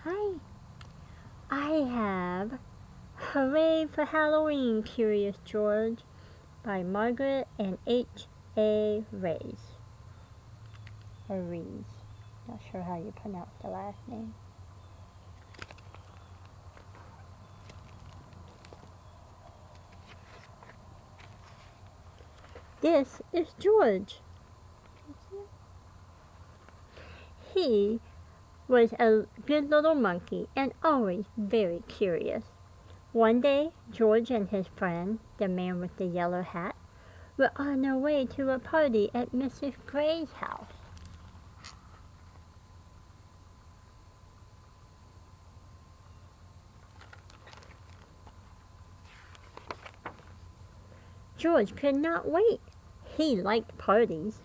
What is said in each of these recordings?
Hi, I have Hooray for Halloween, Curious George by Margaret and H.A. Rays. Or Rees. Not sure how you pronounce the last name. This is George. He was a good little monkey and always very curious. One day, George and his friend, the man with the yellow hat, were on their way to a party at Mrs. Gray's house. George could not wait. He liked parties,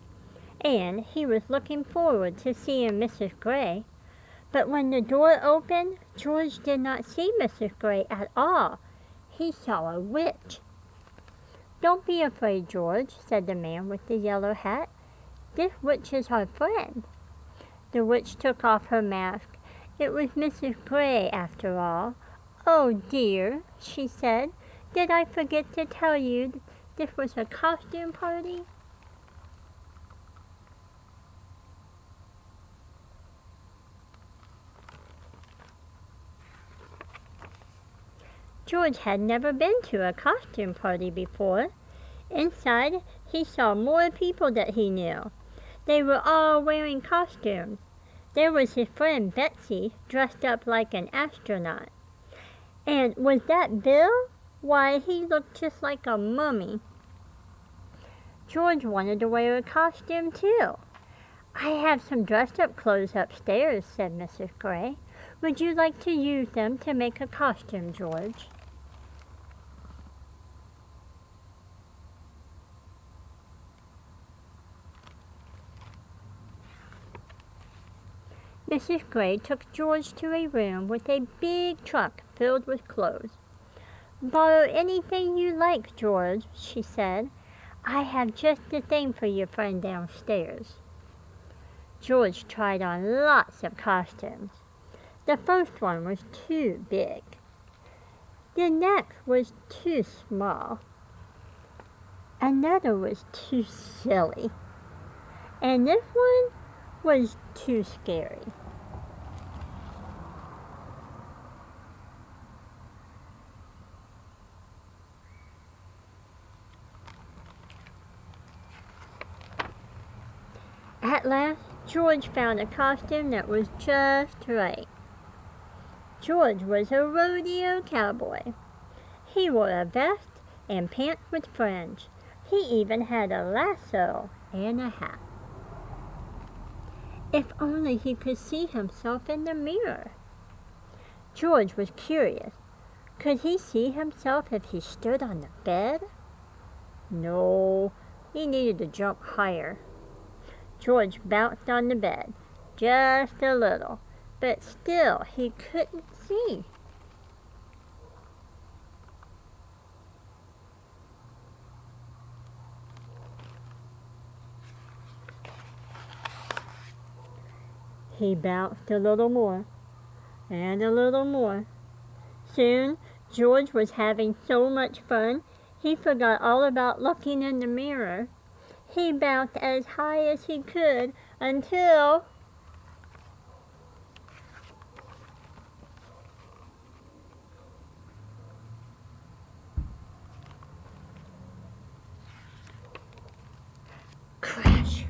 and he was looking forward to seeing Mrs. Gray. But when the door opened, George did not see Mrs. Gray at all. He saw a witch. "Don't be afraid, George," said the man with the yellow hat. "This witch is our friend." The witch took off her mask. It was Mrs. Gray, after all. "Oh, dear," she said, "did I forget to tell you this was a costume party?" George had never been to a costume party before. Inside, he saw more people that he knew. They were all wearing costumes. There was his friend Betsy, dressed up like an astronaut. And was that Bill? Why, he looked just like a mummy. George wanted to wear a costume, too. "I have some dressed-up clothes upstairs," said Mrs. Gray. "Would you like to use them to make a costume, George?" Mrs. Gray took George to a room with a big trunk filled with clothes. "Borrow anything you like, George," she said. "I have just the thing for your friend downstairs." George tried on lots of costumes. The first one was too big. The next was too small. Another was too silly. And this one was too scary. At last, George found a costume that was just right. George was a rodeo cowboy. He wore a vest and pants with fringe. He even had a lasso and a hat. If only he could see himself in the mirror. George was curious. Could he see himself if he stood on the bed? No, he needed to jump higher. George bounced on the bed, just a little, but still he couldn't see. He bounced a little more, and a little more. Soon, George was having so much fun, he forgot all about looking in the mirror. He bounced as high as he could until... Crash!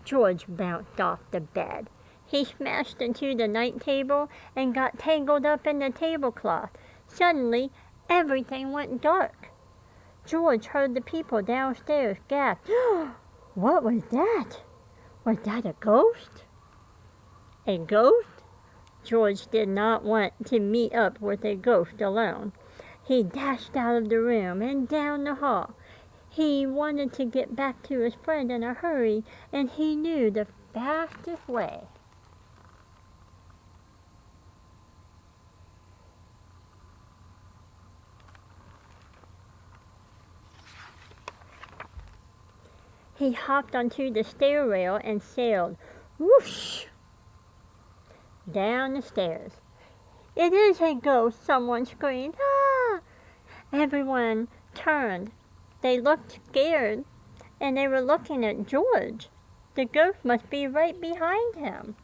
George bounced off the bed. He smashed into the night table and got tangled up in the tablecloth. Suddenly, everything went dark. George heard the people downstairs gasp. What was that? Was that a ghost? A ghost? George did not want to meet up with a ghost alone. He dashed out of the room and down the hall. He wanted to get back to his friend in a hurry, and he knew the fastest way. He hopped onto the stair rail and sailed. Whoosh! down the stairs. "It is a ghost!" someone screamed. "Ah!" Everyone turned. They looked scared, and they were looking at George. The ghost must be right behind him.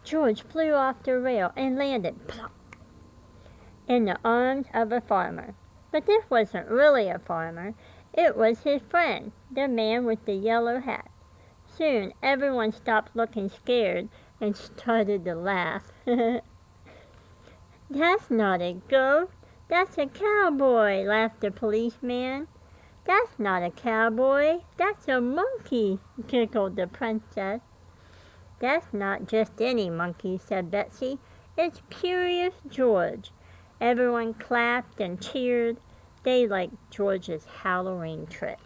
George flew off the rail and landed plop in the arms of a farmer. But this wasn't really a farmer. It was his friend, the man with the yellow hat. Soon everyone stopped looking scared and started to laugh. "That's not a ghost. That's a cowboy," laughed the policeman. "That's not a cowboy. That's a monkey," giggled the princess. "That's not just any monkey," said Betsy. "It's Curious George." Everyone clapped and cheered. They liked George's Halloween trick.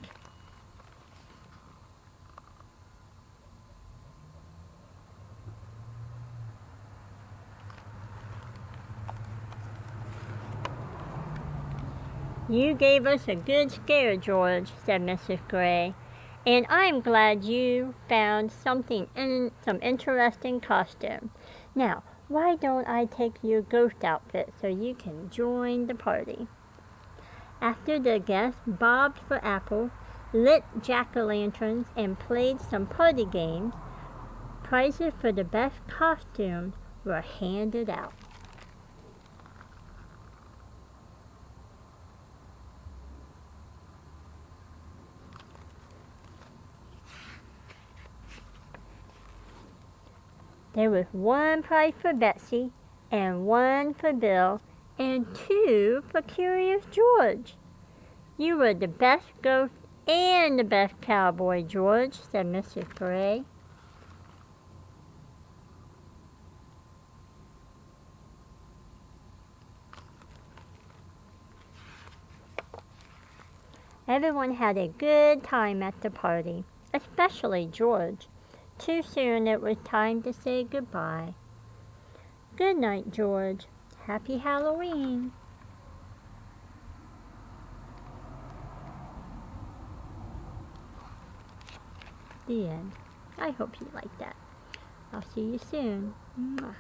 "You gave us a good scare, George," said Mrs. Gray, "and I'm glad you found some interesting costume. Now, why don't I take your ghost outfit so you can join the party?" After the guests bobbed for apples, lit jack-o'-lanterns, and played some party games, prizes for the best costumes were handed out. There was one prize for Betsy, and one for Bill, and two for Curious George. "You were the best ghost and the best cowboy, George," said Mrs. Gray. Everyone had a good time at the party, especially George. Too soon it was time to say goodbye. "Good night, George. Happy Halloween." The end. I hope you liked that. I'll see you soon. Mwah.